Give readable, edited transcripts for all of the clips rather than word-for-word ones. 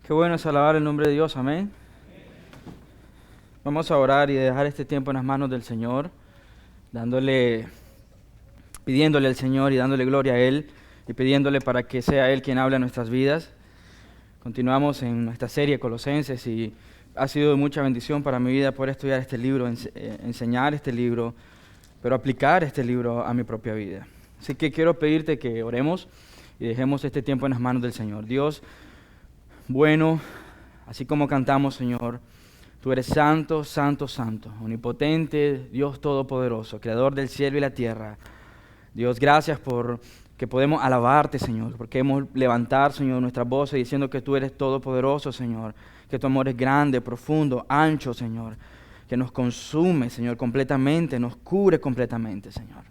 Qué bueno es alabar el nombre de Dios, amén. Vamos a orar y dejar este tiempo en las manos del Señor, pidiéndole al Señor y dándole gloria a Él y pidiéndole para que sea Él quien hable en nuestras vidas. Continuamos en nuestra serie Colosenses y ha sido de mucha bendición para mi vida poder estudiar este libro, enseñar este libro, pero aplicar este libro a mi propia vida. Así que quiero pedirte que oremos y dejemos este tiempo en las manos del Señor. Dios, bueno, así como cantamos, Señor, tú eres santo, santo, santo, omnipotente, Dios todopoderoso, creador del cielo y la tierra. Dios, gracias por que podemos alabarte, Señor, porque hemos levantar, Señor, nuestras voces diciendo que tú eres todopoderoso, Señor, que tu amor es grande, profundo, ancho, Señor, que nos consume, Señor, completamente, nos cubre completamente, Señor.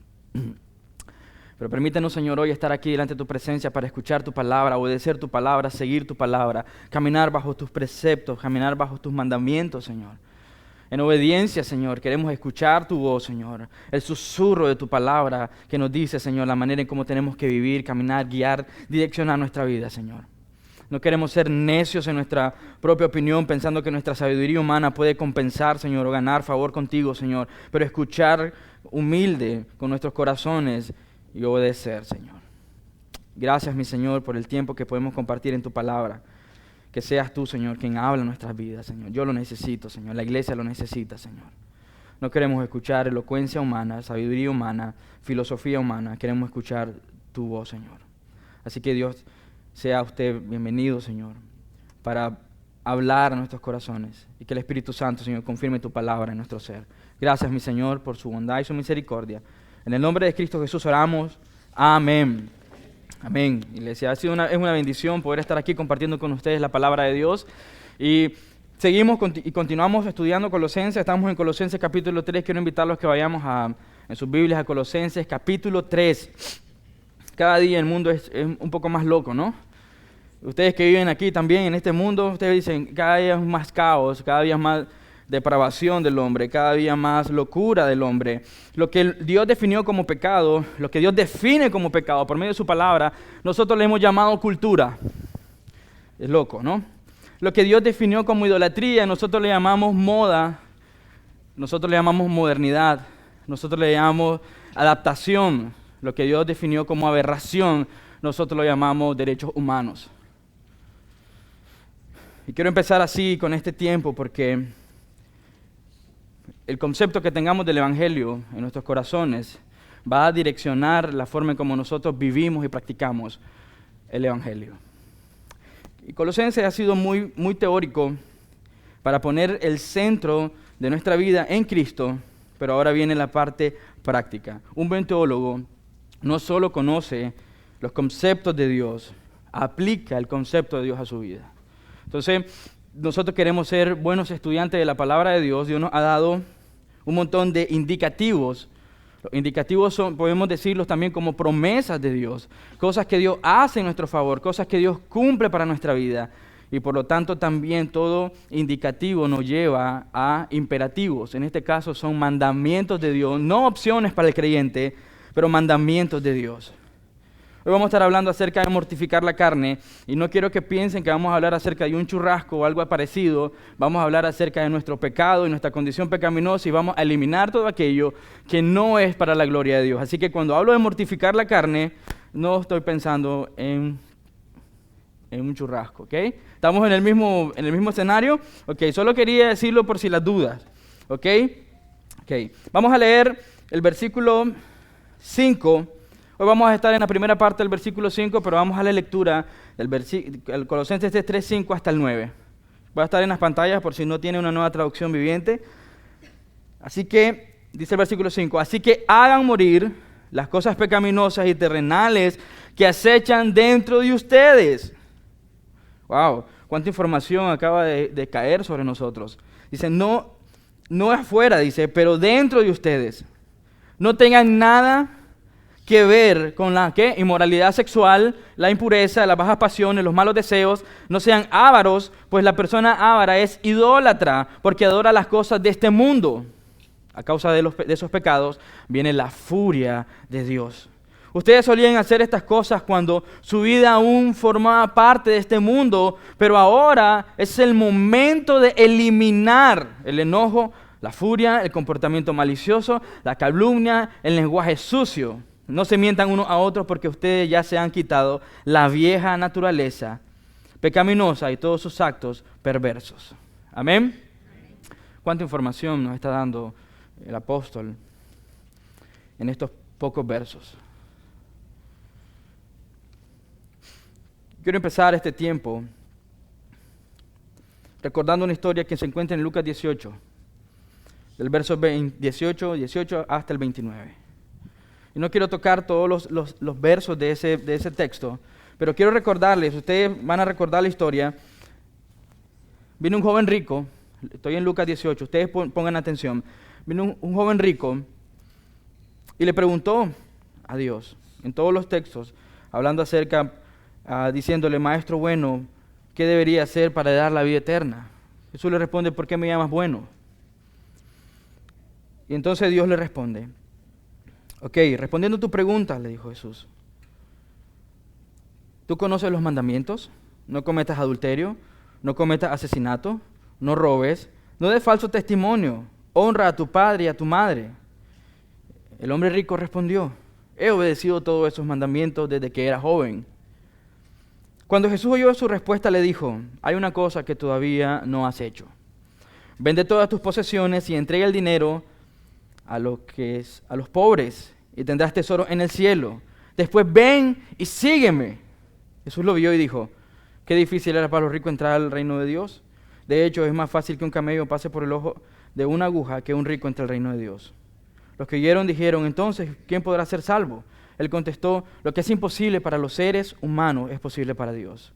Pero permítanos, Señor, hoy estar aquí delante de tu presencia para escuchar tu palabra, obedecer tu palabra, seguir tu palabra, caminar bajo tus preceptos, caminar bajo tus mandamientos, Señor. En obediencia, Señor, queremos escuchar tu voz, Señor, el susurro de tu palabra que nos dice, Señor, la manera en cómo tenemos que vivir, caminar, guiar, direccionar nuestra vida, Señor. No queremos ser necios en nuestra propia opinión, pensando que nuestra sabiduría humana puede compensar, Señor, o ganar favor contigo, Señor, pero escuchar humilde con nuestros corazones y obedecer, Señor. Gracias, mi Señor, por el tiempo que podemos compartir en tu palabra. Que seas tú, Señor, quien habla en nuestras vidas, Señor. Yo lo necesito, Señor. La iglesia lo necesita, Señor. No queremos escuchar elocuencia humana, sabiduría humana, filosofía humana. Queremos escuchar tu voz, Señor. Así que Dios, sea usted bienvenido, Señor, para hablar a nuestros corazones y que el Espíritu Santo, Señor, confirme tu palabra en nuestro ser. Gracias, mi Señor, por su bondad y su misericordia. En el nombre de Cristo Jesús oramos. Amén. Amén. Iglesia, es una bendición poder estar aquí compartiendo con ustedes la palabra de Dios. Y seguimos y continuamos estudiando Colosenses. Estamos en Colosenses capítulo 3. Quiero invitarlos a que vayamos en sus Biblias a Colosenses capítulo 3. Cada día el mundo es un poco más loco, ¿no? Ustedes que viven aquí también en este mundo, ustedes dicen, cada día es más caos, cada día es más depravación del hombre, cada día más locura del hombre. Lo que Dios definió como pecado, lo que Dios define como pecado por medio de su palabra, nosotros le hemos llamado cultura. Es loco, ¿no? Lo que Dios definió como idolatría, nosotros le llamamos moda, nosotros le llamamos modernidad, nosotros le llamamos adaptación. Lo que Dios definió como aberración, nosotros lo llamamos derechos humanos. Y quiero empezar así con este tiempo porque el concepto que tengamos del Evangelio en nuestros corazones va a direccionar la forma en cómo nosotros vivimos y practicamos el Evangelio. Y Colosenses ha sido muy, muy teórico para poner el centro de nuestra vida en Cristo, pero ahora viene la parte práctica. Un buen teólogo no solo conoce los conceptos de Dios, aplica el concepto de Dios a su vida. Entonces, nosotros queremos ser buenos estudiantes de la palabra de Dios. Dios nos ha dado un montón de indicativos. Los indicativos podemos decirlos también como promesas de Dios, cosas que Dios hace en nuestro favor, cosas que Dios cumple para nuestra vida. Y por lo tanto también todo indicativo nos lleva a imperativos. En este caso son mandamientos de Dios, no opciones para el creyente, pero mandamientos de Dios. Hoy vamos a estar hablando acerca de mortificar la carne y no quiero que piensen que vamos a hablar acerca de un churrasco o algo parecido. Vamos a hablar acerca de nuestro pecado y nuestra condición pecaminosa y vamos a eliminar todo aquello que no es para la gloria de Dios. Así que cuando hablo de mortificar la carne, no estoy pensando en un churrasco, ¿ok? ¿Estamos en el mismo escenario? Ok, solo quería decirlo por si las dudas, ¿ok? Ok, vamos a leer el versículo 5. Hoy vamos a estar en la primera parte del versículo 5, pero vamos a la lectura del Colosenses 3, 5 hasta el 9. Va a estar en las pantallas por si no tiene una nueva traducción viviente. Así que, dice el versículo 5, así que hagan morir las cosas pecaminosas y terrenales que acechan dentro de ustedes. Wow, cuánta información acaba de caer sobre nosotros. Dice, no afuera, dice, pero dentro de ustedes. No tengan nada que ver con la inmoralidad sexual, la impureza, las bajas pasiones, los malos deseos. No sean ávaros, pues la persona ávara es idólatra, porque adora las cosas de este mundo. A causa de esos pecados viene la furia de Dios. Ustedes solían hacer estas cosas cuando su vida aún formaba parte de este mundo, pero ahora es el momento de eliminar el enojo, la furia, el comportamiento malicioso, la calumnia, el lenguaje sucio. No se mientan unos a otros porque ustedes ya se han quitado la vieja naturaleza pecaminosa y todos sus actos perversos. Amén. ¿Cuánta información nos está dando el apóstol en estos pocos versos? Quiero empezar este tiempo recordando una historia que se encuentra en Lucas 18, del verso 18 hasta el 29. Y no quiero tocar todos los versos de ese texto, pero quiero recordarles, ustedes van a recordar la historia. Vino un joven rico, estoy en Lucas 18, ustedes pongan atención. Vino un joven rico y le preguntó a Dios, en todos los textos, hablando acerca, diciéndole, maestro bueno, ¿qué debería hacer para dar la vida eterna? Jesús le responde, ¿por qué me llamas bueno? Y entonces Dios le responde, ok, respondiendo a tu pregunta, le dijo Jesús, ¿tú conoces los mandamientos? No cometas adulterio, no cometas asesinato, no robes, no des falso testimonio, honra a tu padre y a tu madre. El hombre rico respondió, he obedecido todos esos mandamientos desde que era joven. Cuando Jesús oyó su respuesta, le dijo, hay una cosa que todavía no has hecho. Vende todas tus posesiones y entrega el dinero a los pobres y tendrás tesoro en el cielo. Después ven y sígueme. Jesús lo vio y dijo, qué difícil era para los ricos entrar al reino de Dios. De hecho, es más fácil que un camello pase por el ojo de una aguja que un rico entre al reino de Dios. Los que oyeron dijeron, entonces, ¿quién podrá ser salvo? Él contestó, lo que es imposible para los seres humanos es posible para Dios.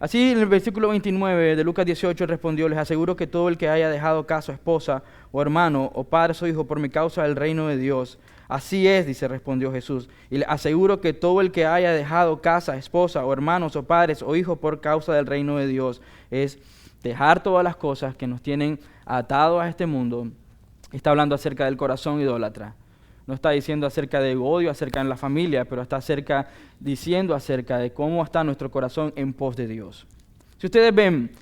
Así en el versículo 29 de Lucas 18 respondió, les aseguro que todo el que haya dejado casa, esposa o hermano o padre o hijo por mi causa del reino de Dios, así es, respondió Jesús, y les aseguro que todo el que haya dejado casa, esposa o hermanos o padres o hijos por causa del reino de Dios, es dejar todas las cosas que nos tienen atados a este mundo. Está hablando acerca del corazón idólatra. No está diciendo acerca de odio, acerca de la familia, pero está diciendo acerca de cómo está nuestro corazón en pos de Dios. Si ustedes ven,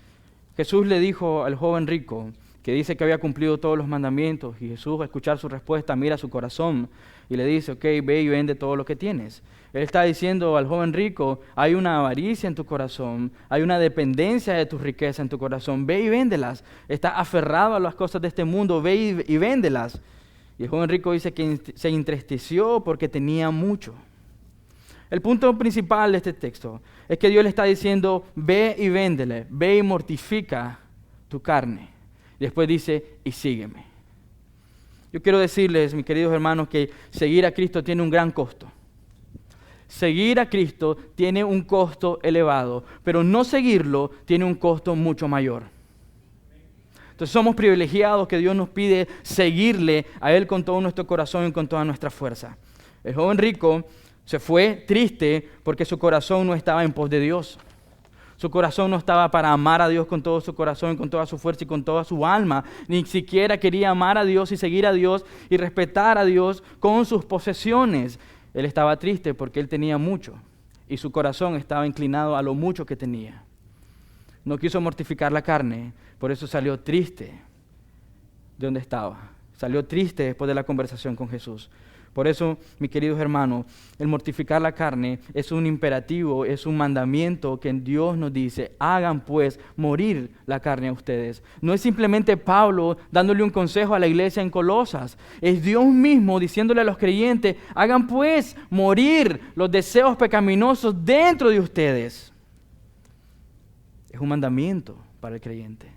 Jesús le dijo al joven rico, que dice que había cumplido todos los mandamientos, y Jesús, al escuchar su respuesta, mira su corazón y le dice, ok, ve y vende todo lo que tienes. Él está diciendo al joven rico, hay una avaricia en tu corazón, hay una dependencia de tu riqueza en tu corazón, ve y véndelas. Estás aferrado a las cosas de este mundo, ve y véndelas. Y el joven rico dice que se entristeció porque tenía mucho. El punto principal de este texto es que Dios le está diciendo, ve y véndele, ve y mortifica tu carne. Y después dice, y sígueme. Yo quiero decirles, mis queridos hermanos, que seguir a Cristo tiene un gran costo. Seguir a Cristo tiene un costo elevado, pero no seguirlo tiene un costo mucho mayor. Entonces somos privilegiados que Dios nos pide seguirle a Él con todo nuestro corazón y con toda nuestra fuerza. El joven rico se fue triste porque su corazón no estaba en pos de Dios. Su corazón no estaba para amar a Dios con todo su corazón, con toda su fuerza y con toda su alma. Ni siquiera quería amar a Dios y seguir a Dios y respetar a Dios con sus posesiones. Él estaba triste porque él tenía mucho y su corazón estaba inclinado a lo mucho que tenía. No quiso mortificar la carne, por eso salió triste de donde estaba. Salió triste después de la conversación con Jesús. Por eso, mis queridos hermanos, el mortificar la carne es un imperativo, es un mandamiento que Dios nos dice, hagan pues morir la carne a ustedes. No es simplemente Pablo dándole un consejo a la iglesia en Colosas, es Dios mismo diciéndole a los creyentes, hagan pues morir los deseos pecaminosos dentro de ustedes. Es un mandamiento para el creyente,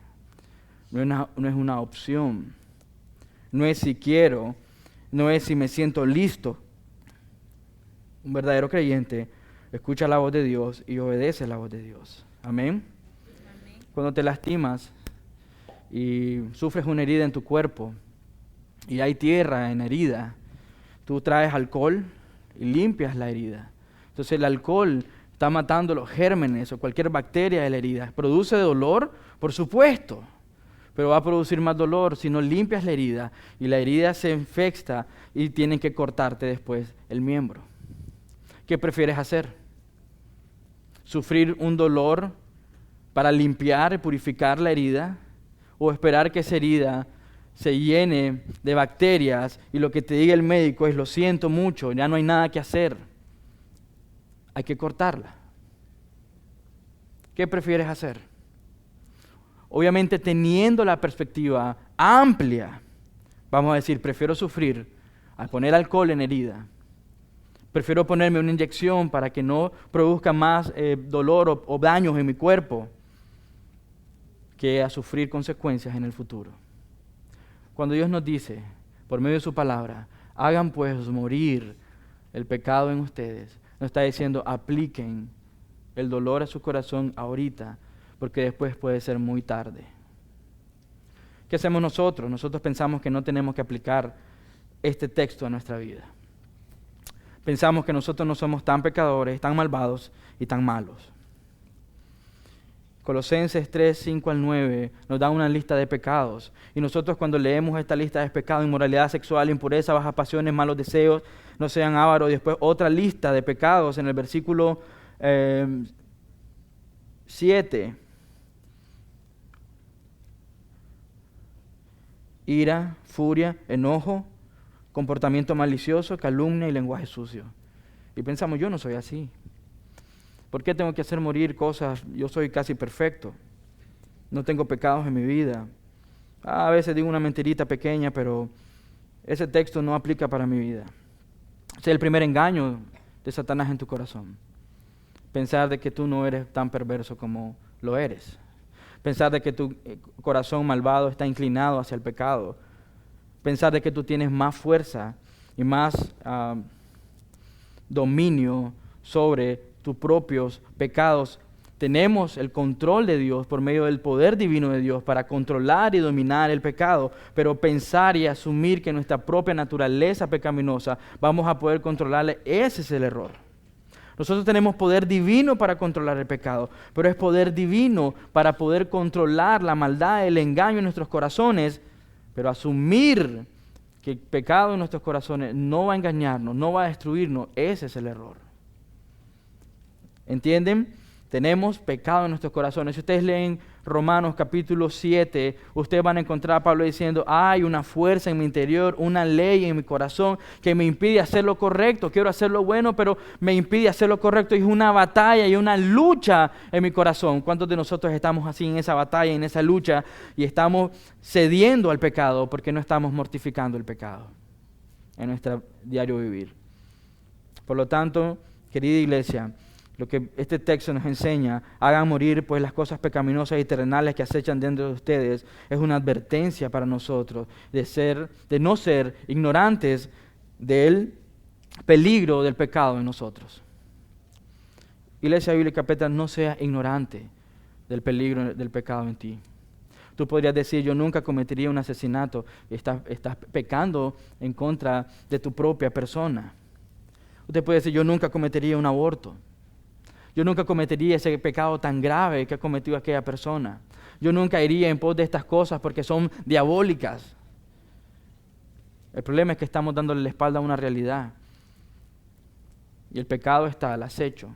no es una opción, no es si quiero, no es si me siento listo. Un verdadero creyente escucha la voz de Dios y obedece la voz de Dios. Amén. Amén. Cuando te lastimas y sufres una herida en tu cuerpo y hay tierra en la herida, tú traes alcohol y limpias la herida. Entonces el alcohol está matando los gérmenes o cualquier bacteria de la herida. ¿Produce dolor? Por supuesto. Pero va a producir más dolor si no limpias la herida y la herida se infecta y tienen que cortarte después el miembro. ¿Qué prefieres hacer? ¿Sufrir un dolor para limpiar y purificar la herida? ¿O esperar que esa herida se llene de bacterias y lo que te diga el médico es: lo siento mucho, ya no hay nada que hacer, hay que cortarla? ¿Qué prefieres hacer? Obviamente, teniendo la perspectiva amplia, vamos a decir: prefiero sufrir al poner alcohol en herida. Prefiero ponerme una inyección para que no produzca más dolor o daños en mi cuerpo, que a sufrir consecuencias en el futuro. Cuando Dios nos dice, por medio de su palabra, hagan pues morir el pecado en ustedes, nos está diciendo: apliquen el dolor a su corazón ahorita, porque después puede ser muy tarde. ¿Qué hacemos nosotros? Nosotros pensamos que no tenemos que aplicar este texto a nuestra vida. Pensamos que nosotros no somos tan pecadores, tan malvados y tan malos. Colosenses 3, 5 al 9 nos da una lista de pecados. Y nosotros, cuando leemos esta lista de pecados: inmoralidad sexual, impureza, bajas pasiones, malos deseos, no sean ávaros. Y después otra lista de pecados en el versículo 7. Ira, furia, enojo, comportamiento malicioso, calumnia y lenguaje sucio. Y pensamos: yo no soy así. ¿Por qué tengo que hacer morir cosas? Yo soy casi perfecto. No tengo pecados en mi vida. A veces digo una mentirita pequeña, pero ese texto no aplica para mi vida. Ese es el primer engaño de Satanás en tu corazón. Pensar de que tú no eres tan perverso como lo eres. Pensar de que tu corazón malvado está inclinado hacia el pecado. Pensar de que tú tienes más fuerza y más dominio sobre tus propios pecados. Tenemos el control de Dios por medio del poder divino de Dios para controlar y dominar el pecado, pero pensar y asumir que nuestra propia naturaleza pecaminosa vamos a poder controlarle, ese es el error. Nosotros tenemos poder divino para controlar el pecado, pero es poder divino para poder controlar la maldad, el engaño en nuestros corazones, pero asumir que el pecado en nuestros corazones no va a engañarnos, no va a destruirnos, ese es el error. ¿Entienden? Tenemos pecado en nuestros corazones. Si ustedes leen Romanos capítulo 7, ustedes van a encontrar a Pablo diciendo: hay una fuerza en mi interior, una ley en mi corazón que me impide hacer lo correcto. Quiero hacer lo bueno, pero me impide hacer lo correcto. Y es una batalla y una lucha en mi corazón. ¿Cuántos de nosotros estamos así en esa batalla, en esa lucha, y estamos cediendo al pecado porque no estamos mortificando el pecado en nuestro diario vivir? Por lo tanto, querida iglesia, lo que este texto nos enseña: hagan morir pues las cosas pecaminosas y terrenales que acechan dentro de ustedes, es una advertencia para nosotros de no ser ignorantes del peligro del pecado en nosotros. Iglesia Bíblica Petra, no seas ignorante del peligro del pecado en ti. Tú podrías decir: yo nunca cometería un asesinato. Estás pecando en contra de tu propia persona. Usted puede decir: yo nunca cometería un aborto. Yo nunca cometería ese pecado tan grave que ha cometido aquella persona. Yo nunca iría en pos de estas cosas porque son diabólicas. El problema es que estamos dándole la espalda a una realidad. Y el pecado está al acecho.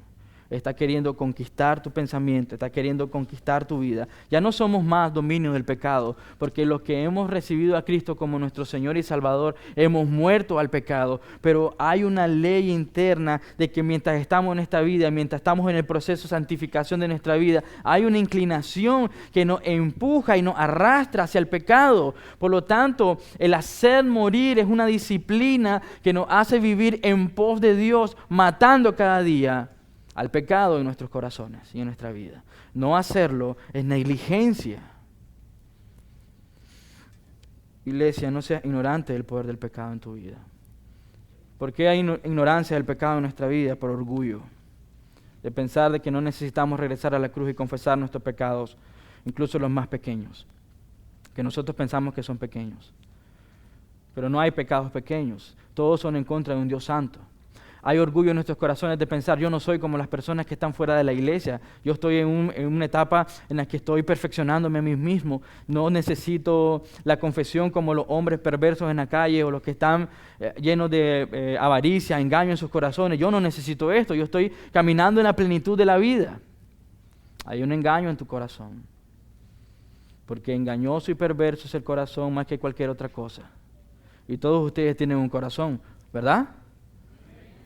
Está queriendo conquistar tu pensamiento, está queriendo conquistar tu vida. Ya no somos más dominio del pecado, porque los que hemos recibido a Cristo como nuestro Señor y Salvador, hemos muerto al pecado. Pero hay una ley interna de que mientras estamos en esta vida, mientras estamos en el proceso de santificación de nuestra vida, hay una inclinación que nos empuja y nos arrastra hacia el pecado. Por lo tanto, el hacer morir es una disciplina que nos hace vivir en pos de Dios, matando cada día al pecado en nuestros corazones y en nuestra vida. No hacerlo es negligencia. Iglesia, no seas ignorante del poder del pecado en tu vida. ¿Por qué hay ignorancia del pecado en nuestra vida? Por orgullo. De pensar de que no necesitamos regresar a la cruz y confesar nuestros pecados, incluso los más pequeños, que nosotros pensamos que son pequeños. Pero no hay pecados pequeños. Todos son en contra de un Dios santo. Hay orgullo en nuestros corazones de pensar, yo no soy como las personas que están fuera de la iglesia. Yo estoy en una etapa en la que estoy perfeccionándome a mí mismo. No necesito la confesión como los hombres perversos en la calle o los que están llenos de avaricia, engaño en sus corazones. Yo no necesito esto. Yo estoy caminando en la plenitud de la vida. Hay un engaño en tu corazón. Porque engañoso y perverso es el corazón más que cualquier otra cosa. Y todos ustedes tienen un corazón, ¿verdad?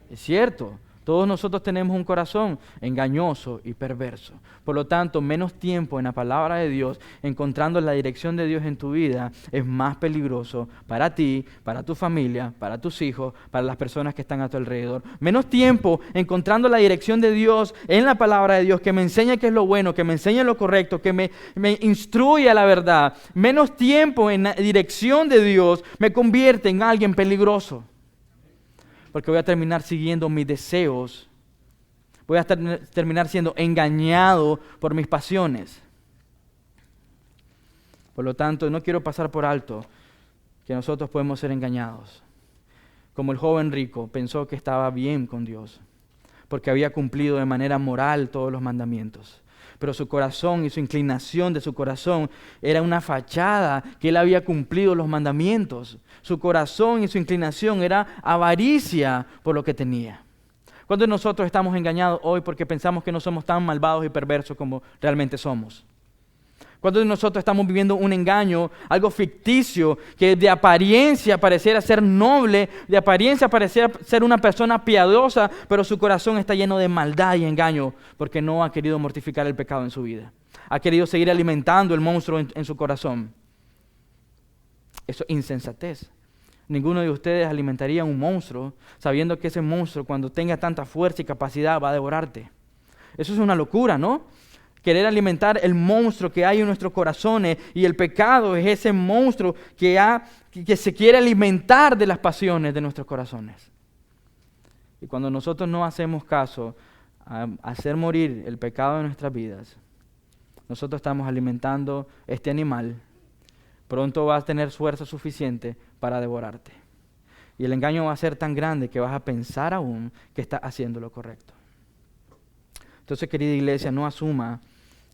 Es cierto, todos nosotros tenemos un corazón engañoso y perverso. Por lo tanto, menos tiempo en la palabra de Dios, encontrando la dirección de Dios en tu vida, es más peligroso para ti, para tu familia, para tus hijos, para las personas que están a tu alrededor. Menos tiempo encontrando la dirección de Dios en la palabra de Dios, que me enseña qué es lo bueno, que me enseña lo correcto, que me instruye a la verdad. Menos tiempo en la dirección de Dios me convierte en alguien peligroso. Porque voy a terminar siguiendo mis deseos. Voy a terminar siendo engañado por mis pasiones. Por lo tanto, no quiero pasar por alto que nosotros podemos ser engañados. Como el joven rico pensó que estaba bien con Dios, porque había cumplido de manera moral todos los mandamientos. Pero su corazón y su inclinación de su corazón era una fachada que él había cumplido los mandamientos. Su corazón y su inclinación era avaricia por lo que tenía. ¿Cuántos de nosotros estamos engañados hoy porque pensamos que no somos tan malvados y perversos como realmente somos? ¿Cuántos de nosotros estamos viviendo un engaño, algo ficticio, que de apariencia pareciera ser noble, de apariencia pareciera ser una persona piadosa, pero su corazón está lleno de maldad y engaño porque no ha querido mortificar el pecado en su vida? Ha querido seguir alimentando el monstruo en su corazón. Eso es insensatez. Ninguno de ustedes alimentaría un monstruo sabiendo que ese monstruo, cuando tenga tanta fuerza y capacidad, va a devorarte. Eso es una locura, ¿no? Querer alimentar el monstruo que hay en nuestros corazones, y el pecado es ese monstruo que se quiere alimentar de las pasiones de nuestros corazones. Y cuando nosotros no hacemos caso a hacer morir el pecado de nuestras vidas, nosotros estamos alimentando este animal. Pronto vas a tener fuerza suficiente para devorarte. Y el engaño va a ser tan grande que vas a pensar aún que estás haciendo lo correcto. Entonces, querida iglesia, no asuma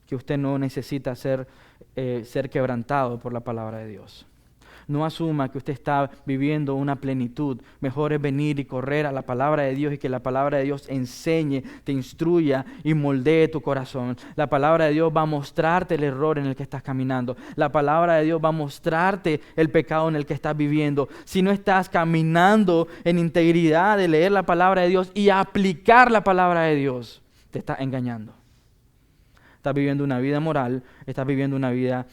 que usted no necesita ser quebrantado por la palabra de Dios. No asuma que usted está viviendo una plenitud. Mejor es venir y correr a la palabra de Dios y que la palabra de Dios enseñe, te instruya y moldee tu corazón. La palabra de Dios va a mostrarte el error en el que estás caminando. La palabra de Dios va a mostrarte el pecado en el que estás viviendo. Si no estás caminando en integridad de leer la palabra de Dios y aplicar la palabra de Dios, te estás engañando. Estás viviendo una vida moral, estás viviendo una vida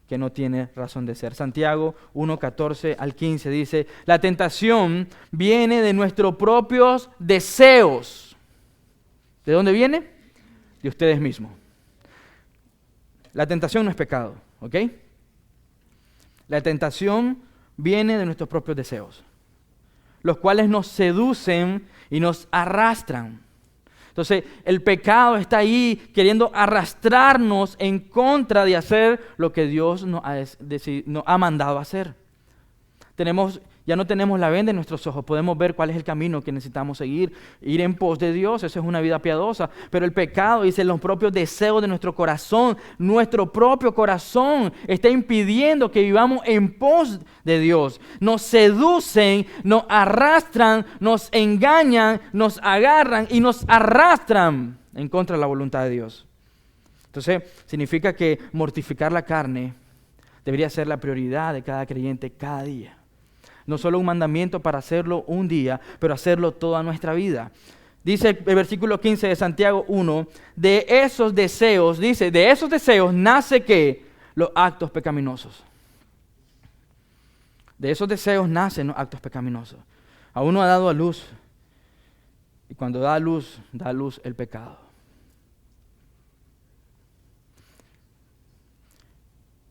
que no tiene razón de ser. Santiago 1:14 al 15 dice, la tentación viene de nuestros propios deseos. ¿De dónde viene? De ustedes mismos. La tentación no es pecado, ¿ok? La tentación viene de nuestros propios deseos, los cuales nos seducen y nos arrastran. Entonces, el pecado está ahí queriendo arrastrarnos en contra de hacer lo que Dios nos ha mandado hacer. Ya no tenemos la venda en nuestros ojos, podemos ver cuál es el camino que necesitamos seguir, ir en pos de Dios. Eso es una vida piadosa. Pero el pecado, dice, los propios deseos de nuestro propio corazón está impidiendo que vivamos en pos de Dios. Nos seducen, nos arrastran, nos engañan, nos agarran y nos arrastran en contra de la voluntad de Dios. Entonces, significa que mortificar la carne debería ser la prioridad de cada creyente cada día. No solo un mandamiento para hacerlo un día, pero hacerlo toda nuestra vida. Dice el versículo 15 de Santiago 1, de esos deseos nace ¿qué? Los actos pecaminosos. De esos deseos nacen los actos pecaminosos. A uno ha dado a luz, y cuando da a luz el pecado.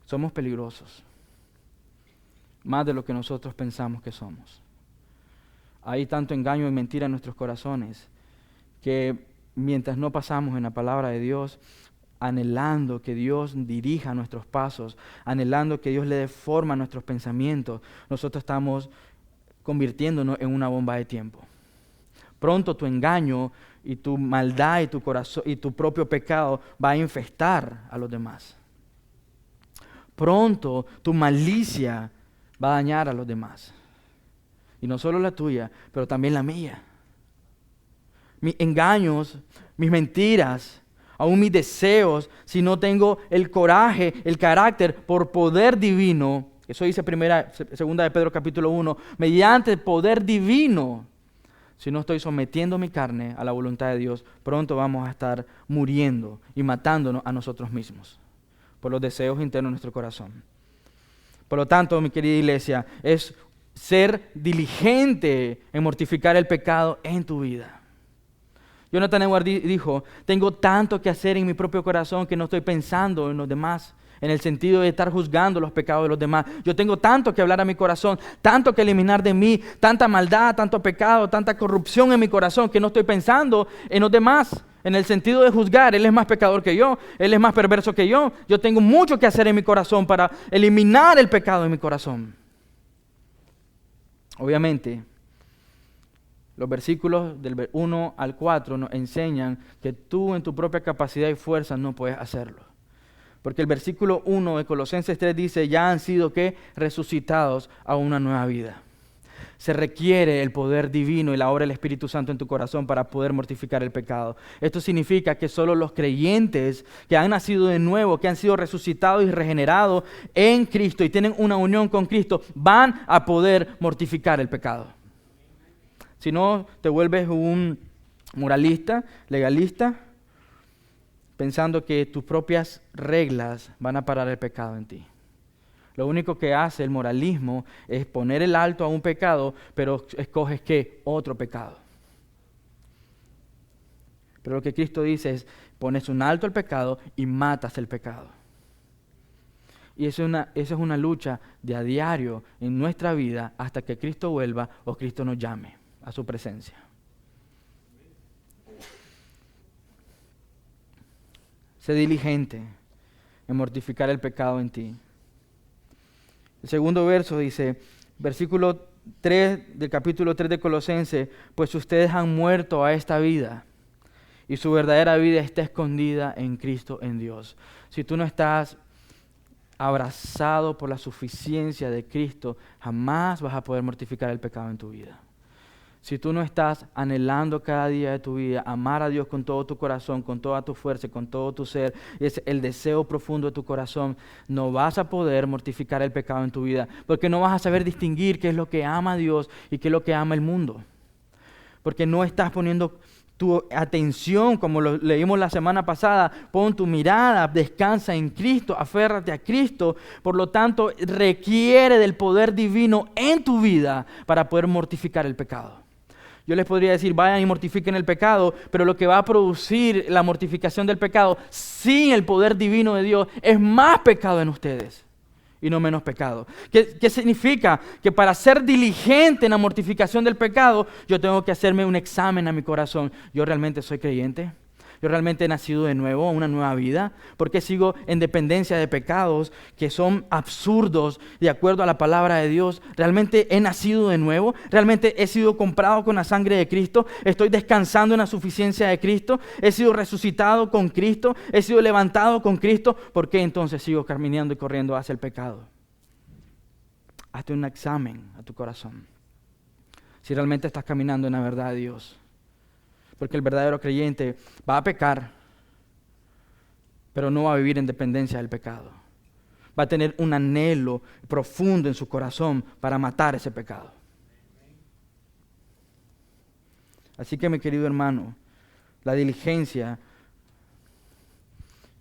Somos peligrosos. Más de lo que nosotros pensamos que somos. Hay tanto engaño y mentira en nuestros corazones que mientras no pasamos en la palabra de Dios, anhelando que Dios dirija nuestros pasos, anhelando que Dios le dé forma a nuestros pensamientos, nosotros estamos convirtiéndonos en una bomba de tiempo. Pronto tu engaño y tu maldad y tu corazón y tu propio pecado va a infestar a los demás. Pronto tu malicia va a dañar a los demás. Y no solo la tuya, pero también la mía. Mis engaños, mis mentiras, aún mis deseos, si no tengo el coraje, el carácter por poder divino, eso dice segunda de Pedro capítulo 1, mediante el poder divino, si no estoy sometiendo mi carne a la voluntad de Dios, pronto vamos a estar muriendo y matándonos a nosotros mismos por los deseos internos de nuestro corazón. Por lo tanto, mi querida iglesia, es ser diligente en mortificar el pecado en tu vida. Jonathan Edwards dijo, tengo tanto que hacer en mi propio corazón que no estoy pensando en los demás, en el sentido de estar juzgando los pecados de los demás. Yo tengo tanto que hablar a mi corazón, tanto que eliminar de mí, tanta maldad, tanto pecado, tanta corrupción en mi corazón que no estoy pensando en los demás, en el sentido de juzgar. Él es más pecador que yo, él es más perverso que yo. Yo tengo mucho que hacer en mi corazón para eliminar el pecado en mi corazón. Obviamente, los versículos del 1 al 4 nos enseñan que tú en tu propia capacidad y fuerza no puedes hacerlo. Porque el versículo 1 de Colosenses 3 dice, ya han sido ¿qué? Resucitados a una nueva vida. Se requiere el poder divino y la obra del Espíritu Santo en tu corazón para poder mortificar el pecado. Esto significa que solo los creyentes que han nacido de nuevo, que han sido resucitados y regenerados en Cristo y tienen una unión con Cristo, van a poder mortificar el pecado. Si no, te vuelves un moralista, legalista, pensando que tus propias reglas van a parar el pecado en ti. Lo único que hace el moralismo es poner el alto a un pecado, pero escoges ¿qué? Otro pecado. Pero lo que Cristo dice es, pones un alto al pecado y matas el pecado. Y eso es una lucha de a diario en nuestra vida hasta que Cristo vuelva o Cristo nos llame a su presencia. Sé diligente en mortificar el pecado en ti. El segundo verso dice, versículo 3 del capítulo 3 de Colosenses, pues ustedes han muerto a esta vida y su verdadera vida está escondida en Cristo, en Dios. Si tú no estás abrazado por la suficiencia de Cristo, jamás vas a poder mortificar el pecado en tu vida. Si tú no estás anhelando cada día de tu vida amar a Dios con todo tu corazón, con toda tu fuerza, con todo tu ser, es el deseo profundo de tu corazón, no vas a poder mortificar el pecado en tu vida, porque no vas a saber distinguir qué es lo que ama a Dios y qué es lo que ama el mundo. Porque no estás poniendo tu atención, como lo leímos la semana pasada, pon tu mirada, descansa en Cristo, aférrate a Cristo. Por lo tanto, requiere del poder divino en tu vida para poder mortificar el pecado. Yo les podría decir, vayan y mortifiquen el pecado, pero lo que va a producir la mortificación del pecado sin el poder divino de Dios es más pecado en ustedes y no menos pecado. ¿Qué significa? Que para ser diligente en la mortificación del pecado, yo tengo que hacerme un examen a mi corazón. ¿Yo realmente soy creyente? ¿Yo realmente he nacido de nuevo, una nueva vida? ¿Por qué sigo en dependencia de pecados que son absurdos de acuerdo a la palabra de Dios? ¿Realmente he nacido de nuevo? ¿Realmente he sido comprado con la sangre de Cristo? ¿Estoy descansando en la suficiencia de Cristo? ¿He sido resucitado con Cristo? ¿He sido levantado con Cristo? ¿Por qué entonces sigo caminando y corriendo hacia el pecado? Hazte un examen a tu corazón. Si realmente estás caminando en la verdad de Dios. Porque el verdadero creyente va a pecar, pero no va a vivir en dependencia del pecado. Va a tener un anhelo profundo en su corazón para matar ese pecado. Así que, mi querido hermano, la diligencia,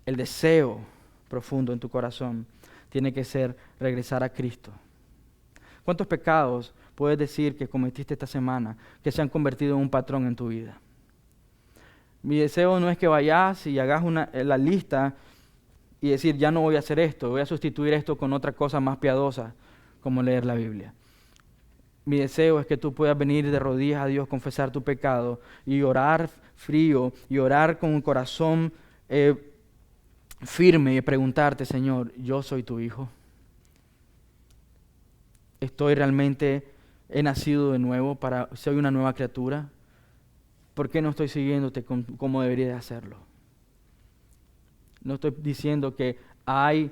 el deseo profundo en tu corazón tiene que ser regresar a Cristo. ¿Cuántos pecados puedes decir que cometiste esta semana que se han convertido en un patrón en tu vida? Mi deseo no es que vayas y hagas la lista y decir, ya no voy a hacer esto, voy a sustituir esto con otra cosa más piadosa, como leer la Biblia. Mi deseo es que tú puedas venir de rodillas a Dios, confesar tu pecado y orar frío y orar con un corazón firme y preguntarte, Señor, ¿yo soy tu hijo? ¿He nacido de nuevo soy una nueva criatura? ¿por qué no estoy siguiéndote como debería de hacerlo? No estoy diciendo que hay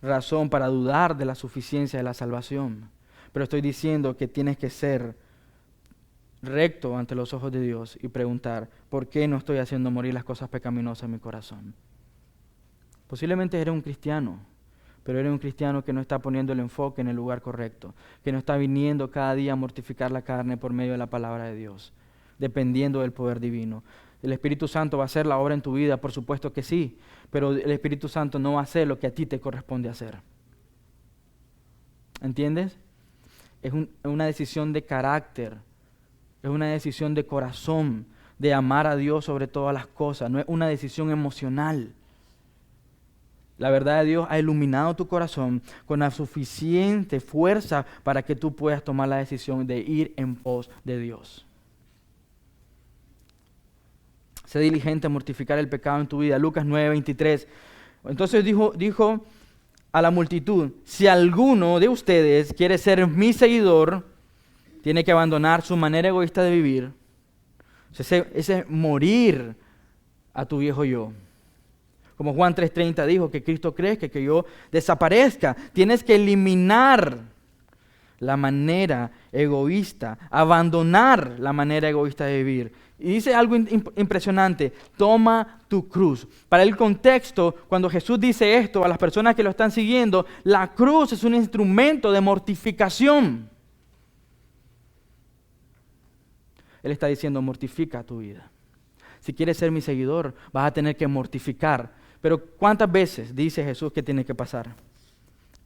razón para dudar de la suficiencia de la salvación, pero estoy diciendo que tienes que ser recto ante los ojos de Dios y preguntar, ¿por qué no estoy haciendo morir las cosas pecaminosas en mi corazón? Posiblemente eres un cristiano, pero eres un cristiano que no está poniendo el enfoque en el lugar correcto, que no está viniendo cada día a mortificar la carne por medio de la palabra de Dios, dependiendo del poder divino. ¿El Espíritu Santo va a hacer la obra en tu vida? Por supuesto que sí, pero el Espíritu Santo no va a hacer lo que a ti te corresponde hacer. ¿Entiendes? Es una decisión de carácter, es una decisión de corazón, de amar a Dios sobre todas las cosas, no es una decisión emocional. La verdad de Dios ha iluminado tu corazón con la suficiente fuerza para que tú puedas tomar la decisión de ir en pos de Dios. Sé diligente a mortificar el pecado en tu vida. Lucas 9:23. Entonces dijo a la multitud, si alguno de ustedes quiere ser mi seguidor, tiene que abandonar su manera egoísta de vivir. Ese morir a tu viejo yo. Como Juan 3:30 dijo, que Cristo crezca, que yo desaparezca. Tienes que eliminar la manera egoísta, abandonar la manera egoísta de vivir. Y dice algo impresionante, toma tu cruz. Para el contexto, cuando Jesús dice esto a las personas que lo están siguiendo, la cruz es un instrumento de mortificación. Él está diciendo, mortifica tu vida. Si quieres ser mi seguidor, vas a tener que mortificar. Pero ¿cuántas veces dice Jesús que tiene que pasar?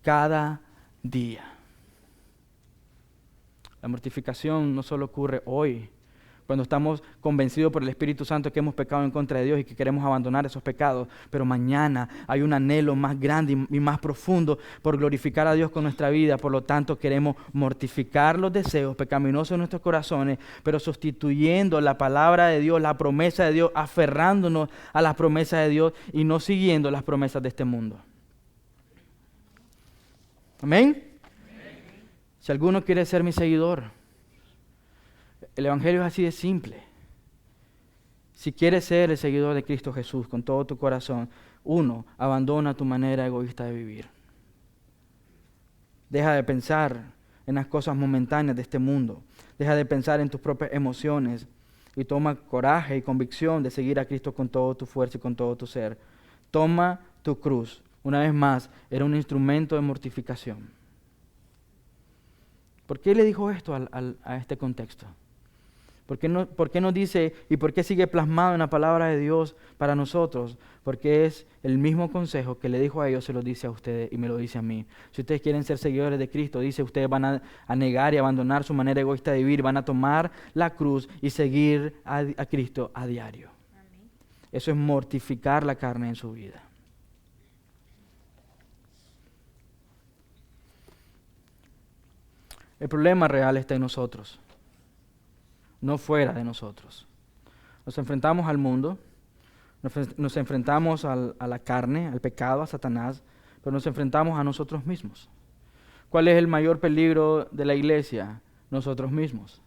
Cada día. La mortificación no solo ocurre hoy, cuando estamos convencidos por el Espíritu Santo que hemos pecado en contra de Dios y que queremos abandonar esos pecados, pero mañana hay un anhelo más grande y más profundo por glorificar a Dios con nuestra vida. Por lo tanto, queremos mortificar los deseos pecaminosos de nuestros corazones, pero sustituyendo la palabra de Dios, la promesa de Dios, aferrándonos a las promesas de Dios y no siguiendo las promesas de este mundo. ¿Amén? Si alguno quiere ser mi seguidor, el Evangelio es así de simple. Si quieres ser el seguidor de Cristo Jesús con todo tu corazón, uno, abandona tu manera egoísta de vivir. Deja de pensar en las cosas momentáneas de este mundo. Deja de pensar en tus propias emociones y toma coraje y convicción de seguir a Cristo con toda tu fuerza y con todo tu ser. Toma tu cruz. Una vez más, era un instrumento de mortificación. ¿Por qué le dijo esto a este contexto? ¿Por qué nos dice y por qué sigue plasmado en la palabra de Dios para nosotros? Porque es el mismo consejo que le dijo a ellos, se lo dice a ustedes y me lo dice a mí. Si ustedes quieren ser seguidores de Cristo, dice, ustedes van a negar y abandonar su manera egoísta de vivir, van a tomar la cruz y seguir a Cristo a diario. Amén. Eso es mortificar la carne en su vida. El problema real está en nosotros, no fuera de nosotros. Nos enfrentamos al mundo, nos enfrentamos a la carne, al pecado, a Satanás, pero nos enfrentamos a nosotros mismos. ¿Cuál es el mayor peligro de la iglesia? Nosotros mismos.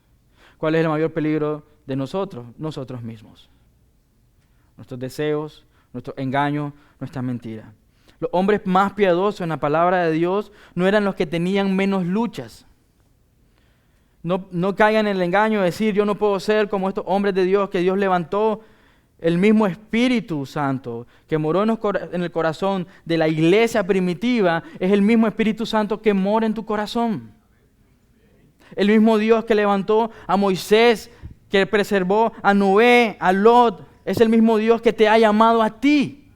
¿Cuál es el mayor peligro de nosotros? Nosotros mismos. Nuestros deseos, nuestro engaño, nuestra mentira. Los hombres más piadosos en la palabra de Dios no eran los que tenían menos luchas. No caigan en el engaño de decir, yo no puedo ser como estos hombres de Dios que Dios levantó. El mismo Espíritu Santo que moró en el corazón de la iglesia primitiva es el mismo Espíritu Santo que mora en tu corazón. El mismo Dios que levantó a Moisés, que preservó a Noé, a Lot, es el mismo Dios que te ha llamado a ti.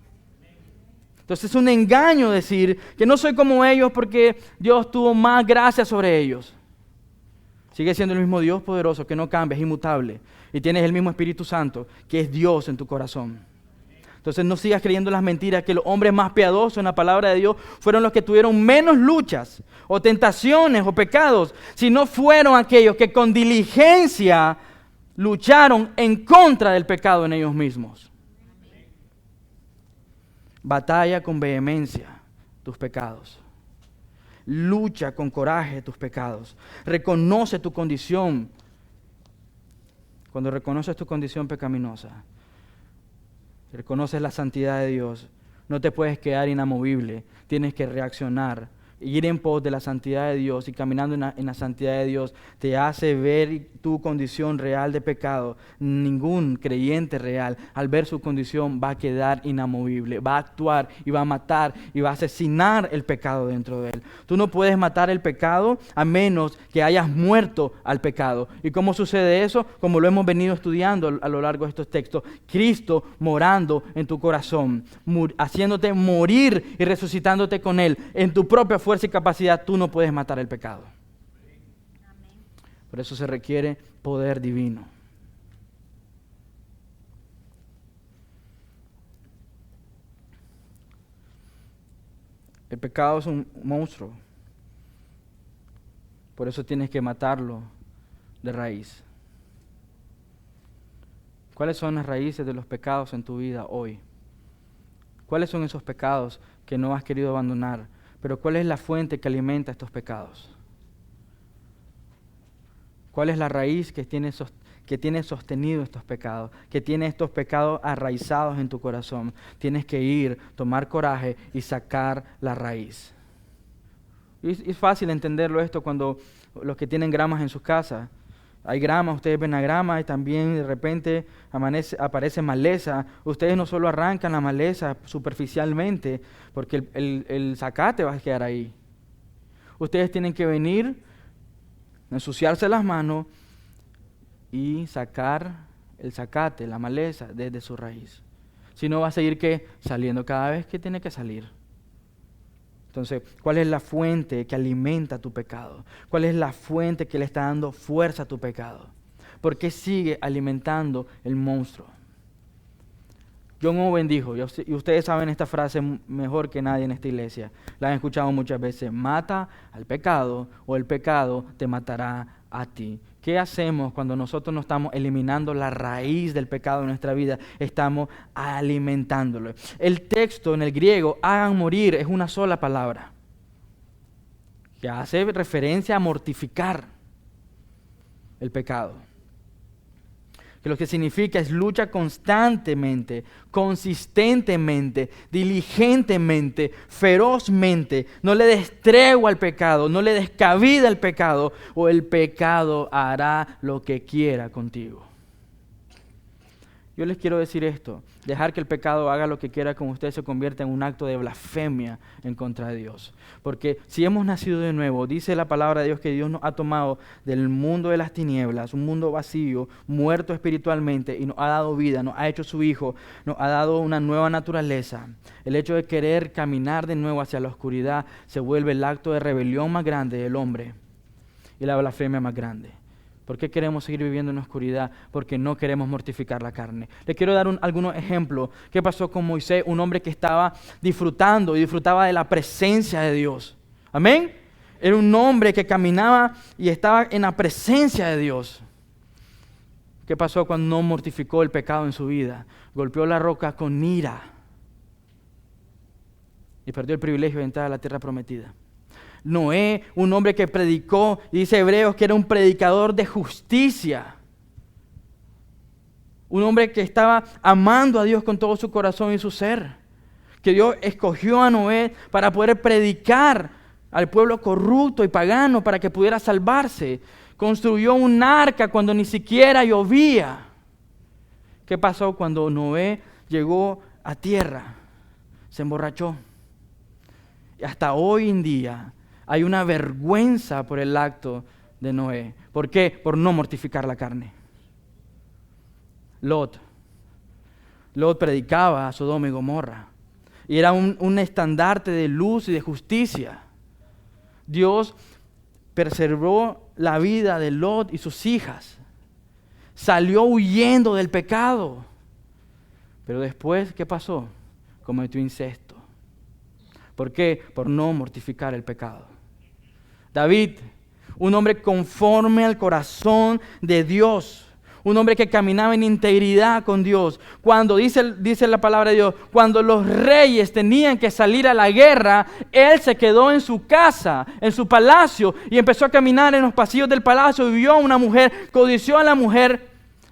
Entonces es un engaño decir que no soy como ellos porque Dios tuvo más gracia sobre ellos. Sigue siendo el mismo Dios poderoso que no cambia, es inmutable. Y tienes el mismo Espíritu Santo, que es Dios en tu corazón. Entonces no sigas creyendo las mentiras, que los hombres más piadosos en la palabra de Dios fueron los que tuvieron menos luchas, o tentaciones, o pecados, sino fueron aquellos que con diligencia lucharon en contra del pecado en ellos mismos. Batalla con vehemencia tus pecados. Lucha con coraje tus pecados. Reconoce tu condición cuando reconoces tu condición pecaminosa, reconoces la santidad de Dios, no te puedes quedar inamovible, tienes que reaccionar. Ir en pos de la santidad de Dios y caminando en la santidad de Dios te hace ver tu condición real de pecado. Ningún creyente real, al ver su condición, va a quedar inamovible, va a actuar y va a matar y va a asesinar el pecado dentro de él. Tú no puedes matar el pecado a menos que hayas muerto al pecado. ¿Y cómo sucede eso? Como lo hemos venido estudiando a lo largo de estos textos. Cristo morando en tu corazón, haciéndote morir y resucitándote con Él en tu propia fuerza y capacidad. Tú no puedes matar el pecado. Por eso se requiere poder divino. El pecado es un monstruo. Por eso tienes que matarlo de raíz. ¿Cuáles son las raíces de los pecados en tu vida hoy? ¿Cuáles son esos pecados que no has querido abandonar? Pero ¿cuál es la fuente que alimenta estos pecados? ¿Cuál es la raíz que tiene sostenido estos pecados? Que tiene estos pecados arraizados en tu corazón. Tienes que ir, tomar coraje y sacar la raíz. Y es fácil entenderlo esto cuando los que tienen gramas en sus casas. Hay grama, ustedes ven la grama y también de repente aparece maleza. Ustedes no solo arrancan la maleza superficialmente, porque el zacate va a quedar ahí. Ustedes tienen que venir, ensuciarse las manos y sacar el zacate, la maleza, desde su raíz. Si no, va a seguir saliendo cada vez que tiene que salir. Entonces, ¿cuál es la fuente que alimenta tu pecado? ¿Cuál es la fuente que le está dando fuerza a tu pecado? ¿Por qué sigue alimentando el monstruo? John Owen dijo, y ustedes saben esta frase mejor que nadie en esta iglesia, la han escuchado muchas veces: mata al pecado o el pecado te matará a ti. ¿Qué hacemos cuando nosotros no estamos eliminando la raíz del pecado en nuestra vida? Estamos alimentándolo. El texto en el griego, hagan morir, es una sola palabra que hace referencia a mortificar el pecado. Que lo que significa es lucha constantemente, consistentemente, diligentemente, ferozmente. No le des tregua al pecado, no le des cabida al pecado, o el pecado hará lo que quiera contigo. Yo les quiero decir esto: dejar que el pecado haga lo que quiera con usted se convierte en un acto de blasfemia en contra de Dios. Porque si hemos nacido de nuevo, dice la palabra de Dios que Dios nos ha tomado del mundo de las tinieblas, un mundo vacío, muerto espiritualmente, y nos ha dado vida, nos ha hecho su Hijo, nos ha dado una nueva naturaleza. El hecho de querer caminar de nuevo hacia la oscuridad se vuelve el acto de rebelión más grande del hombre y la blasfemia más grande. ¿Por qué queremos seguir viviendo en la oscuridad? Porque no queremos mortificar la carne. Les quiero dar algunos ejemplos. ¿Qué pasó con Moisés? Un hombre que estaba disfrutando y disfrutaba de la presencia de Dios. ¿Amén? Era un hombre que caminaba y estaba en la presencia de Dios. ¿Qué pasó cuando no mortificó el pecado en su vida? Golpeó la roca con ira y perdió el privilegio de entrar a la tierra prometida. Noé, un hombre que predicó, dice Hebreos que era un predicador de justicia. Un hombre que estaba amando a Dios con todo su corazón y su ser. Que Dios escogió a Noé para poder predicar al pueblo corrupto y pagano para que pudiera salvarse. Construyó un arca cuando ni siquiera llovía. ¿Qué pasó cuando Noé llegó a tierra? Se emborrachó. Y hasta hoy en día hay una vergüenza por el acto de Noé. ¿Por qué? Por no mortificar la carne. Lot predicaba a Sodoma y Gomorra. Y era un estandarte de luz y de justicia. Dios preservó la vida de Lot y sus hijas. Salió huyendo del pecado. Pero después, ¿qué pasó? Cometió incesto. ¿Por qué? Por no mortificar el pecado. David, un hombre conforme al corazón de Dios, un hombre que caminaba en integridad con Dios. Cuando dice la palabra de Dios, cuando los reyes tenían que salir a la guerra, él se quedó en su casa, en su palacio, y empezó a caminar en los pasillos del palacio y vio a una mujer, codició a la mujer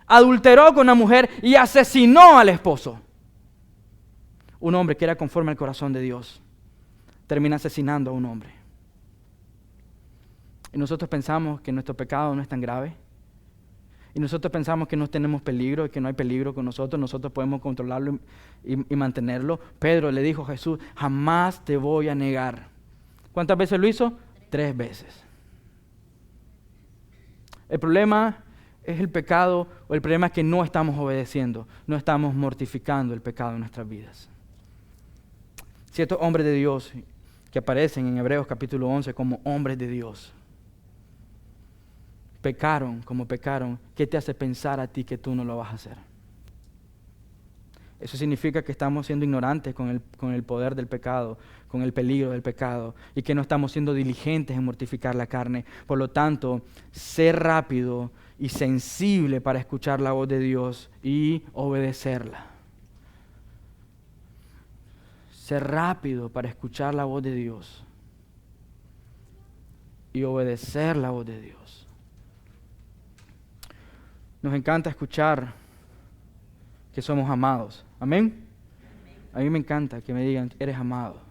adulteró con una mujer y asesinó al esposo. Un hombre que era conforme al corazón de Dios termina asesinando a un hombre. Y nosotros pensamos que nuestro pecado no es tan grave. Y nosotros pensamos que no tenemos peligro y que no hay peligro con nosotros. Nosotros podemos controlarlo y mantenerlo. Pedro le dijo a Jesús, jamás te voy a negar. ¿Cuántas veces lo hizo? 3 veces. El problema es el pecado, o el problema es que no estamos obedeciendo, no estamos mortificando el pecado en nuestras vidas. Ciertos hombres de Dios que aparecen en Hebreos capítulo 11 como hombres de Dios, pecaron como pecaron. ¿Qué te hace pensar a ti que tú no lo vas a hacer? Eso significa que estamos siendo ignorantes con el poder del pecado, con el peligro del pecado, y que no estamos siendo diligentes en mortificar la carne. Por lo tanto, ser rápido y sensible para escuchar la voz de Dios y obedecerla. Ser rápido para escuchar la voz de Dios y obedecer la voz de Dios. Nos encanta escuchar que somos amados. ¿Amén? A mí me encanta que me digan, eres amado.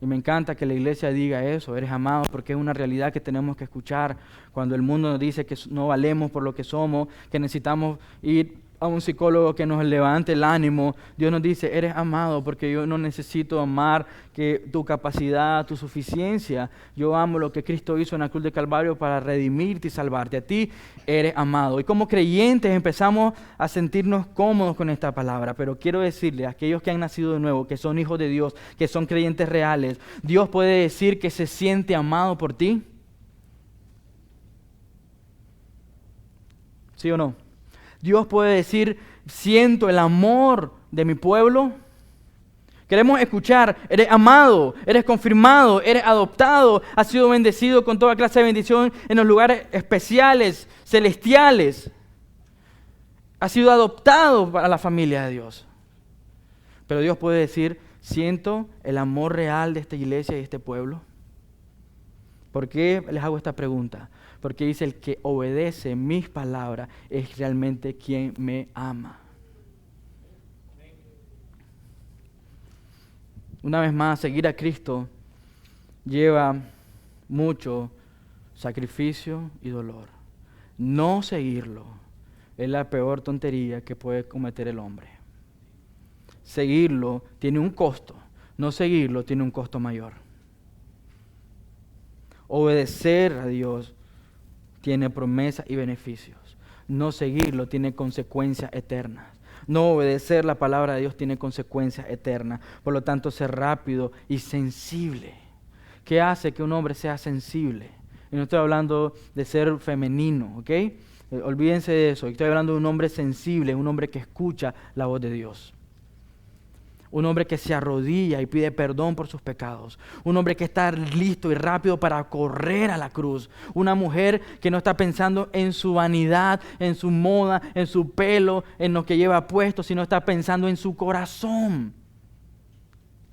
Y me encanta que la iglesia diga eso, eres amado, porque es una realidad que tenemos que escuchar cuando el mundo nos dice que no valemos por lo que somos, que necesitamos ir a un psicólogo que nos levante el ánimo. Dios nos dice, eres amado porque yo no necesito amar que tu capacidad, tu suficiencia. Yo amo lo que Cristo hizo en la cruz de Calvario para redimirte y salvarte. A ti eres amado. Y como creyentes empezamos a sentirnos cómodos con esta palabra, pero quiero decirle a aquellos que han nacido de nuevo, que son hijos de Dios, que son creyentes reales, Dios puede decir que se siente amado por ti. ¿Sí o no? Dios puede decir, siento el amor de mi pueblo. Queremos escuchar, eres amado, eres confirmado, eres adoptado, has sido bendecido con toda clase de bendición en los lugares especiales, celestiales. Has sido adoptado para la familia de Dios. Pero Dios puede decir, siento el amor real de esta iglesia y de este pueblo. ¿Por qué les hago esta pregunta? Porque dice, el que obedece mis palabras es realmente quien me ama. Una vez más, seguir a Cristo lleva mucho sacrificio y dolor. No seguirlo es la peor tontería que puede cometer el hombre. Seguirlo tiene un costo, no seguirlo tiene un costo mayor. Obedecer a Dios tiene promesas y beneficios. No seguirlo tiene consecuencias eternas. No obedecer la palabra de Dios tiene consecuencias eternas. Por lo tanto, ser rápido y sensible. ¿Qué hace que un hombre sea sensible? Y no estoy hablando de ser femenino, ¿ok? Olvídense de eso. Estoy hablando de un hombre sensible, un hombre que escucha la voz de Dios. Un hombre que se arrodilla y pide perdón por sus pecados. Un hombre que está listo y rápido para correr a la cruz. Una mujer que no está pensando en su vanidad, en su moda, en su pelo, en lo que lleva puesto, sino está pensando en su corazón.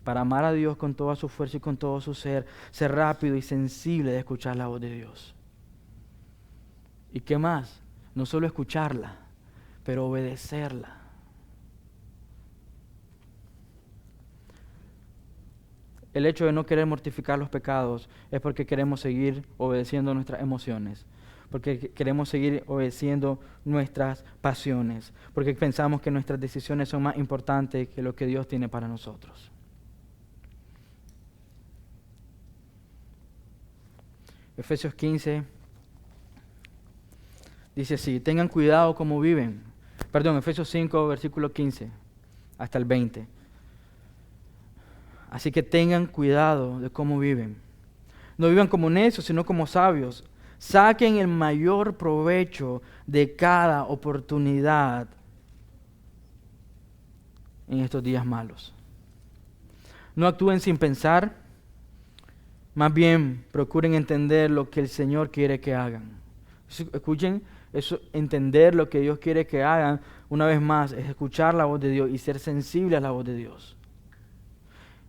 Para amar a Dios con toda su fuerza y con todo su ser rápido y sensible de escuchar la voz de Dios. ¿Y qué más? No solo escucharla, pero obedecerla. El hecho de no querer mortificar los pecados es porque queremos seguir obedeciendo nuestras emociones, porque queremos seguir obedeciendo nuestras pasiones, porque pensamos que nuestras decisiones son más importantes que lo que Dios tiene para nosotros. Efesios 15 dice así, tengan cuidado cómo viven. Efesios 5, versículo 15 hasta el 20. Así que tengan cuidado de cómo viven. No vivan como necios, sino como sabios. Saquen el mayor provecho de cada oportunidad en estos días malos. No actúen sin pensar, más bien procuren entender lo que el Señor quiere que hagan. Escuchen, eso, entender lo que Dios quiere que hagan, una vez más, es escuchar la voz de Dios y ser sensible a la voz de Dios.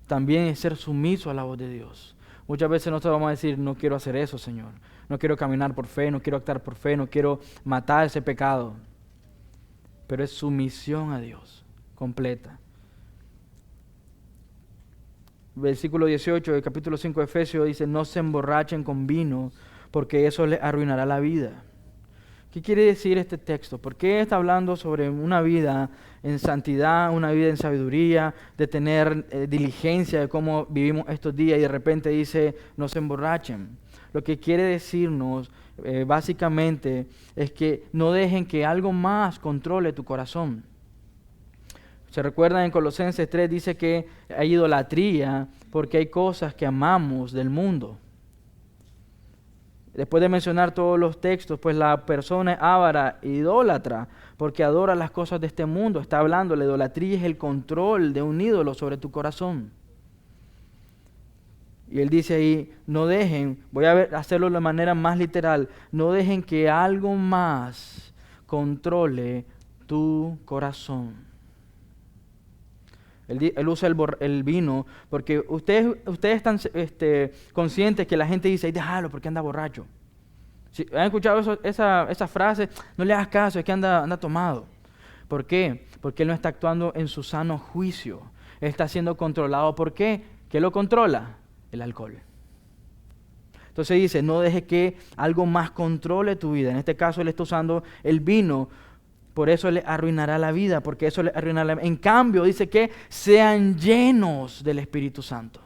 También es ser sumiso a la voz de Dios. Muchas veces nosotros vamos a decir, no quiero hacer eso, Señor. No quiero caminar por fe, no quiero actuar por fe, no quiero matar ese pecado. pero es sumisión a Dios completa. Versículo 18 del capítulo 5 de Efesios dice, no se emborrachen con vino, porque eso les arruinará la vida. ¿Qué quiere decir este texto? ¿Por qué está hablando sobre una vida en santidad, una vida en sabiduría, de tener diligencia de cómo vivimos estos días y de repente dice, no se emborrachen? Lo que quiere decirnos básicamente es que no dejen que algo más controle tu corazón. Se recuerdan en Colosenses 3, dice que hay idolatría porque hay cosas que amamos del mundo. Después de mencionar todos los textos, pues la persona es avara, idólatra, porque adora las cosas de este mundo. Está hablando, la idolatría es el control de un ídolo sobre tu corazón. Y él dice ahí, no dejen, voy a hacerlo de manera más literal, no dejen que algo más controle tu corazón. Él usa el vino porque ustedes están conscientes que la gente dice, déjalo porque anda borracho. Si han escuchado esa frase, no le hagas caso, es que anda tomado. ¿Por qué? Porque él no está actuando en su sano juicio. Él está siendo controlado. ¿Por qué? ¿Qué lo controla? El alcohol. Entonces dice, no deje que algo más controle tu vida. En este caso él está usando el vino. Por eso le arruinará la vida, porque eso le arruinará la vida. En cambio, dice que sean llenos del Espíritu Santo.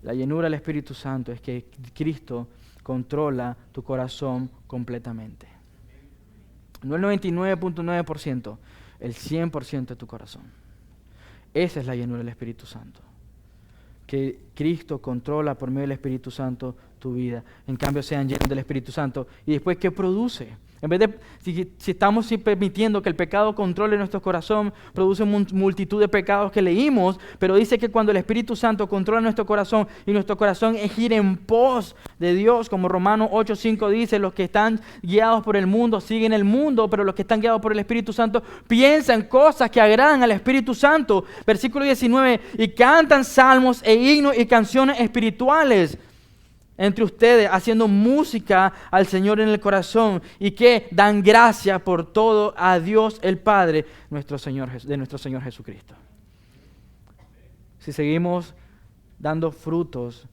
La llenura del Espíritu Santo es que Cristo controla tu corazón completamente. No el 99.9%, el 100% de tu corazón. Esa es la llenura del Espíritu Santo. Que Cristo controla por medio del Espíritu Santo tu vida. En cambio, sean llenos del Espíritu Santo. ¿Y después qué produce? En vez de, si estamos permitiendo que el pecado controle nuestro corazón, produce multitud de pecados que leímos, pero dice que cuando el Espíritu Santo controla nuestro corazón y nuestro corazón es ir en pos de Dios, como Romanos 8:5 dice, los que están guiados por el mundo siguen el mundo, pero los que están guiados por el Espíritu Santo piensan cosas que agradan al Espíritu Santo. Versículo 19, y cantan salmos e himnos y canciones espirituales entre ustedes, haciendo música al Señor en el corazón, y que dan gracias por todo a Dios el Padre, de nuestro Señor Jesucristo. Si seguimos dando frutos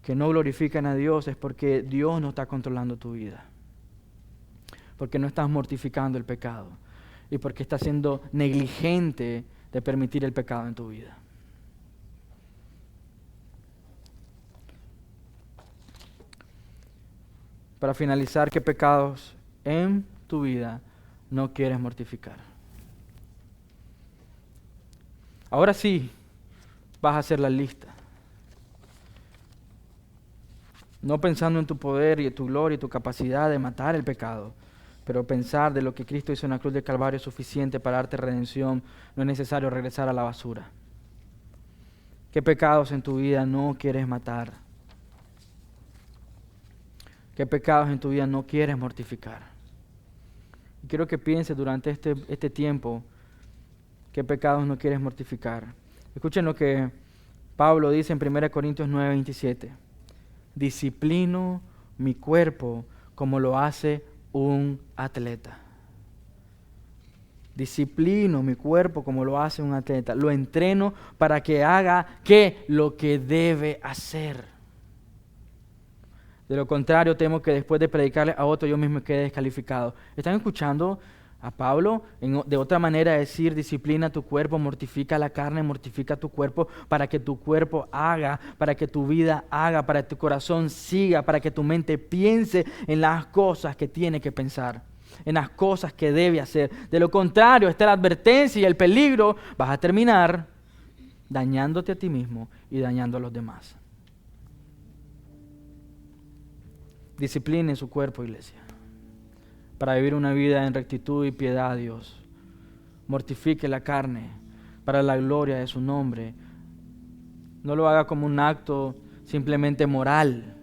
que no glorifican a Dios, es porque Dios no está controlando tu vida, porque no estás mortificando el pecado y porque estás siendo negligente de permitir el pecado en tu vida. Para finalizar, ¿qué pecados en tu vida no quieres mortificar? Ahora sí, vas a hacer la lista. No pensando en tu poder y tu gloria y tu capacidad de matar el pecado, pero pensar de lo que Cristo hizo en la cruz del Calvario es suficiente para darte redención. No es necesario regresar a la basura. ¿Qué pecados en tu vida no quieres matar? ¿Qué pecados en tu vida no quieres mortificar? Y quiero que pienses durante este tiempo, ¿qué pecados no quieres mortificar? Escuchen lo que Pablo dice en 1 Corintios 9:27. Disciplino mi cuerpo como lo hace un atleta. Disciplino mi cuerpo como lo hace un atleta. Lo entreno para que haga ¿qué? Lo que debe hacer. De lo contrario, temo que después de predicarle a otro, yo mismo quede descalificado. ¿Están escuchando a Pablo? De otra manera decir, disciplina tu cuerpo, mortifica la carne, mortifica tu cuerpo, para que tu cuerpo haga, para que tu vida haga, para que tu corazón siga, para que tu mente piense en las cosas que tiene que pensar, en las cosas que debe hacer. De lo contrario, está la advertencia y el peligro, vas a terminar dañándote a ti mismo y dañando a los demás. Discipline su cuerpo, iglesia, para vivir una vida en rectitud y piedad a Dios. Mortifique la carne para la gloria de su nombre. No lo haga como un acto simplemente moral,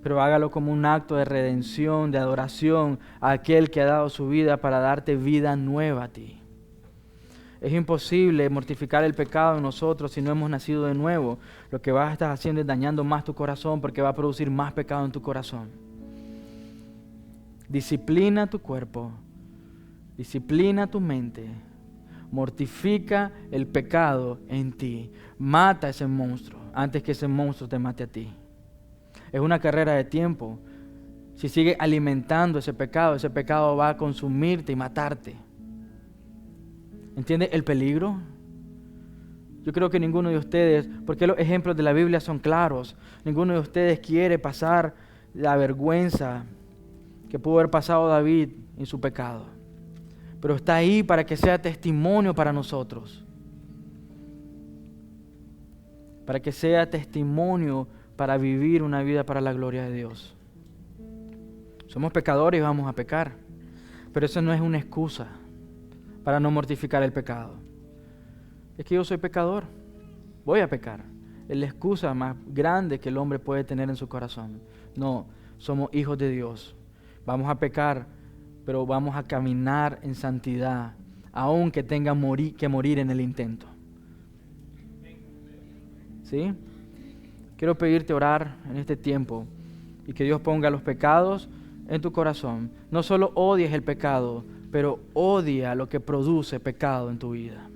pero hágalo como un acto de redención, de adoración a aquel que ha dado su vida para darte vida nueva a ti. Es imposible mortificar el pecado en nosotros si no hemos nacido de nuevo. Lo que vas a estar haciendo es dañando más tu corazón, porque va a producir más pecado en tu corazón. Disciplina tu cuerpo Disciplina tu mente. Mortifica el pecado en ti. Mata a ese monstruo antes que ese monstruo te mate a ti. Es una carrera de tiempo. Si sigues alimentando ese pecado va a consumirte y matarte. ¿Entiendes el peligro? Yo creo que ninguno de ustedes, porque los ejemplos de la Biblia son claros, ninguno de ustedes quiere pasar la vergüenza que pudo haber pasado David en su pecado. Pero está ahí para que sea testimonio para nosotros. Para que sea testimonio para vivir una vida para la gloria de Dios. Somos pecadores y vamos a pecar. Pero eso no es una excusa para no mortificar el pecado. Es que yo soy pecador, voy a pecar. Es la excusa más grande que el hombre puede tener en su corazón. No, somos hijos de Dios. Vamos a pecar, pero vamos a caminar en santidad, aunque tenga que morir en el intento. ¿Sí? Quiero pedirte orar en este tiempo y que Dios ponga los pecados en tu corazón. No solo odies el pecado, pero odia lo que produce pecado en tu vida.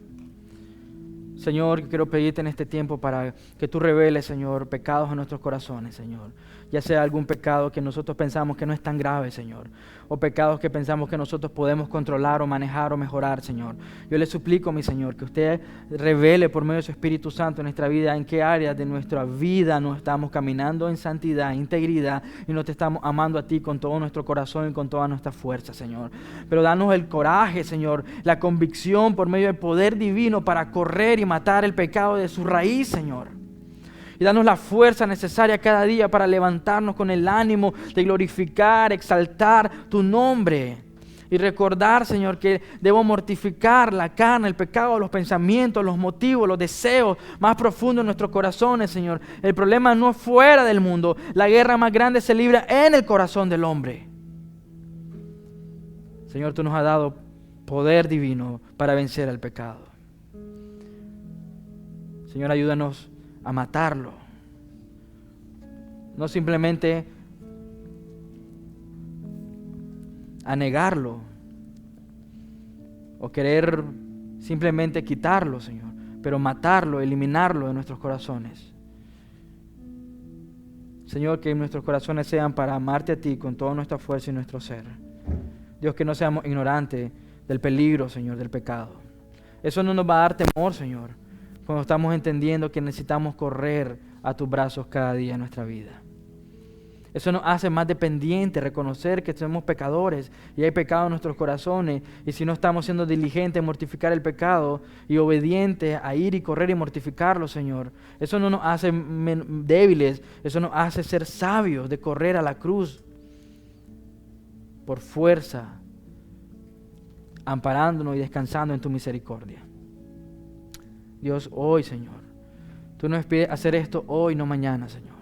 Señor, quiero pedirte en este tiempo para que tú reveles, Señor, pecados en nuestros corazones, Señor. Ya sea algún pecado que nosotros pensamos que no es tan grave, Señor. O pecados que pensamos que nosotros podemos controlar o manejar o mejorar, Señor. Yo le suplico, mi Señor, que usted revele por medio de su Espíritu Santo en nuestra vida en qué áreas de nuestra vida no estamos caminando en santidad, integridad y no te estamos amando a ti con todo nuestro corazón y con toda nuestra fuerza, Señor. Pero danos el coraje, Señor, la convicción por medio del poder divino para correr y matar el pecado de su raíz, Señor. Y danos la fuerza necesaria cada día para levantarnos con el ánimo de glorificar, exaltar tu nombre. Y recordar, Señor, que debo mortificar la carne, el pecado, los pensamientos, los motivos, los deseos más profundos de nuestros corazones, Señor. El problema no es fuera del mundo. La guerra más grande se libra en el corazón del hombre. Señor, tú nos has dado poder divino para vencer al pecado. Señor, ayúdanos a matarlo. No simplemente a negarlo o querer simplemente quitarlo, Señor, pero matarlo, eliminarlo de nuestros corazones. Señor, que nuestros corazones sean para amarte a ti con toda nuestra fuerza y nuestro ser. Dios, que no seamos ignorantes del peligro, Señor, del pecado. Eso no nos va a dar temor, Señor, cuando estamos entendiendo que necesitamos correr a tus brazos cada día en nuestra vida. Eso nos hace más dependientes, reconocer que somos pecadores y hay pecado en nuestros corazones, y si no estamos siendo diligentes en mortificar el pecado y obedientes a ir y correr y mortificarlo, Señor, eso no nos hace débiles, eso nos hace ser sabios de correr a la cruz por fuerza, amparándonos y descansando en tu misericordia. Dios, hoy, Señor, tú nos pides hacer esto hoy, no mañana, Señor.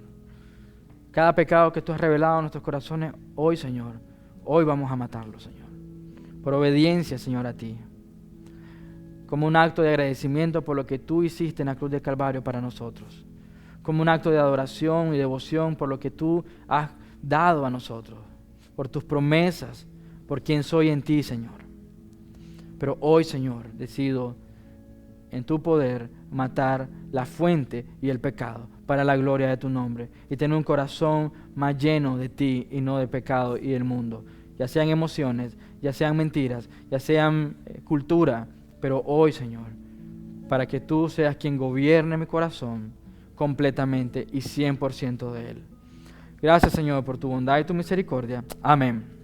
Cada pecado que tú has revelado en nuestros corazones, hoy, Señor, hoy vamos a matarlo, Señor. Por obediencia, Señor, a ti. Como un acto de agradecimiento por lo que tú hiciste en la cruz del Calvario para nosotros. Como un acto de adoración y devoción por lo que tú has dado a nosotros. Por tus promesas, por quien soy en ti, Señor. Pero hoy, Señor, decido en tu poder matar la fuente y el pecado para la gloria de tu nombre y tener un corazón más lleno de ti y no de pecado y del mundo, ya sean emociones, ya sean mentiras, ya sean cultura, pero hoy, Señor, para que tú seas quien gobierne mi corazón completamente y 100% de él. Gracias, Señor, por tu bondad y tu misericordia. Amén.